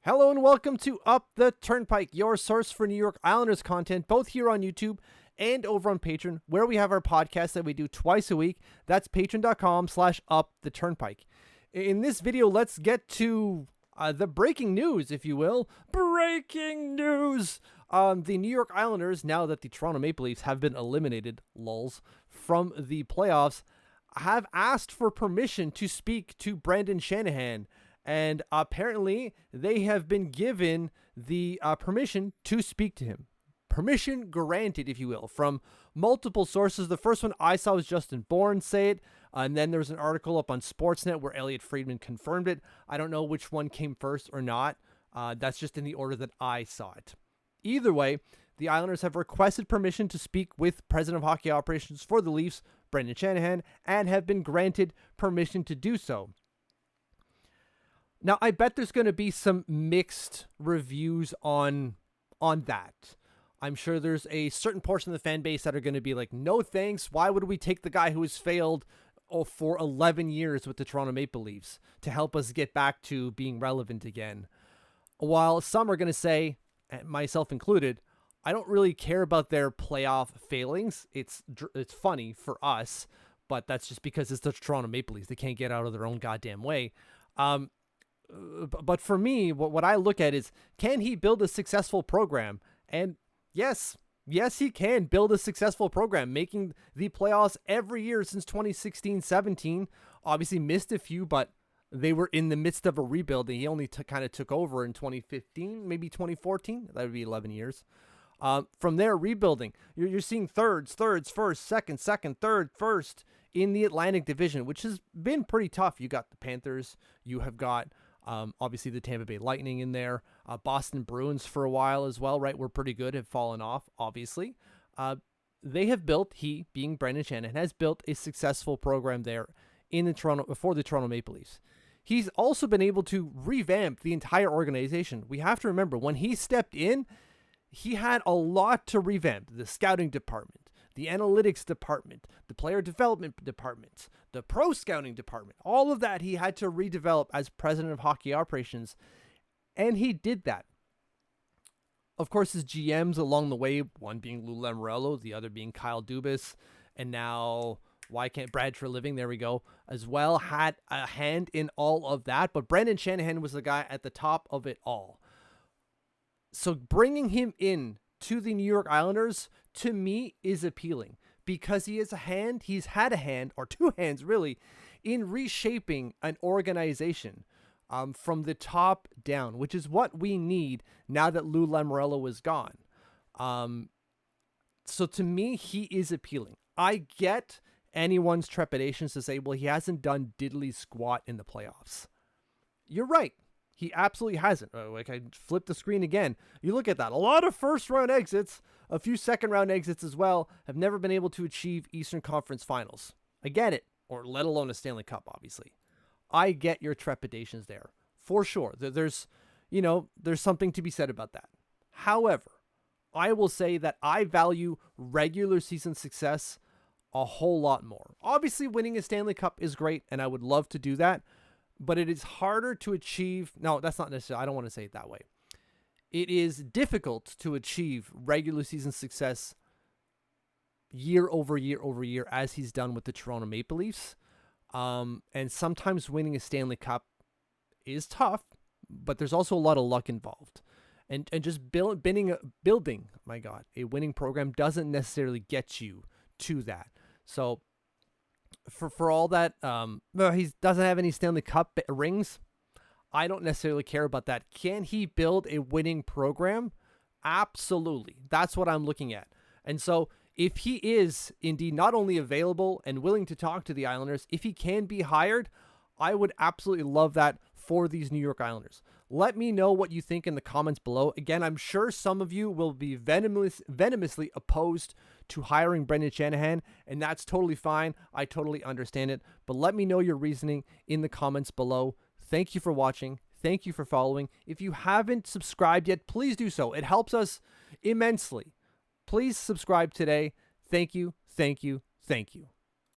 Hello and welcome to Up the Turnpike, your source for New York Islanders content, both here on YouTube and over on Patreon, where we have our podcast that we do twice a week. That's patreon.com/uptheturnpike. In this video, let's get to the breaking news, if you will. Breaking news! The New York Islanders, now that the Toronto Maple Leafs have been eliminated, lulz, from the playoffs, have asked for permission to speak to Brendan Shanahan. And apparently, they have been given the permission to speak to him. Permission granted, if you will, from multiple sources. The first one I saw was Justin Bourne say it. And then there was an article up on Sportsnet where Elliot Friedman confirmed it. I don't know which one came first or not. That's just in the order that I saw it. Either way, the Islanders have requested permission to speak with President of Hockey Operations for the Leafs, Brendan Shanahan, and have been granted permission to do so. Now, I bet there's going to be some mixed reviews on that. I'm sure there's a certain portion of the fan base that are going to be like, no thanks. Why would we take the guy who has failed for 11 years with the Toronto Maple Leafs to help us get back to being relevant again? While some are going to say, myself included, I don't really care about their playoff failings. It's funny for us, but that's just because it's the Toronto Maple Leafs. They can't get out of their own goddamn way. But for me, what I look at is, can he build a successful program? And yes, he can build a successful program, making the playoffs every year since 2016-17. Obviously missed a few, but they were in the midst of a rebuild. And he only kind of took over in 2015, maybe 2014. That would be 11 years. From there, rebuilding. You're seeing thirds, first, second, third, first in the Atlantic Division, which has been pretty tough. You got the Panthers. You have got obviously the Tampa Bay Lightning in there. Boston Bruins for a while as well, right? Were pretty good, have fallen off, obviously. They have built, he, being Brendan Shanahan, has built a successful program there for the Toronto Maple Leafs. He's also been able to revamp the entire organization. We have to remember, when he stepped in, he had a lot to revamp. The scouting department, the analytics department, the player development department, the pro scouting department, all of that he had to redevelop as president of hockey operations. And he did that. Of course, his GMs along the way, one being Lou Lamoriello, the other being Kyle Dubas, and now why can't Brad Treliving, there we go, as well, had a hand in all of that. But Brendan Shanahan was the guy at the top of it all. So bringing him in to the New York Islanders, to me, is appealing because he's had a hand, or two hands really, in reshaping an organization from the top down, which is what we need now that Lou Lamoriello is gone. So to me, he is appealing. I get anyone's trepidations to say, well, he hasn't done diddly squat in the playoffs. You're right. He absolutely hasn't. Like, I flipped the screen again. You look at that. A lot of first-round exits, a few second-round exits as well, have never been able to achieve Eastern Conference Finals. I get it. Or let alone a Stanley Cup, obviously. I get your trepidations there. For sure. There's something to be said about that. However, I will say that I value regular season success a whole lot more. Obviously, winning a Stanley Cup is great, and I would love to do that. But it is harder to achieve. No, that's not necessarily. I don't want to say it that way. It is difficult to achieve regular season success year over year as he's done with the Toronto Maple Leafs. And sometimes winning a Stanley Cup is tough, but there's also a lot of luck involved. And just building, a winning program doesn't necessarily get you to that. So for all that, he doesn't have any Stanley Cup rings. I don't necessarily care about that. Can he build a winning program? Absolutely. That's what I'm looking at. And so if he is indeed not only available and willing to talk to the Islanders, if he can be hired, I would absolutely love that for these New York Islanders. Let me know what you think in the comments below. Again, I'm sure some of you will be venomously opposed to hiring Brendan Shanahan, and that's totally fine. I totally understand it. But let me know your reasoning in the comments below. Thank you for watching. Thank you for following. If you haven't subscribed yet, please do so. It helps us immensely. Please subscribe today. Thank you, thank you, thank you.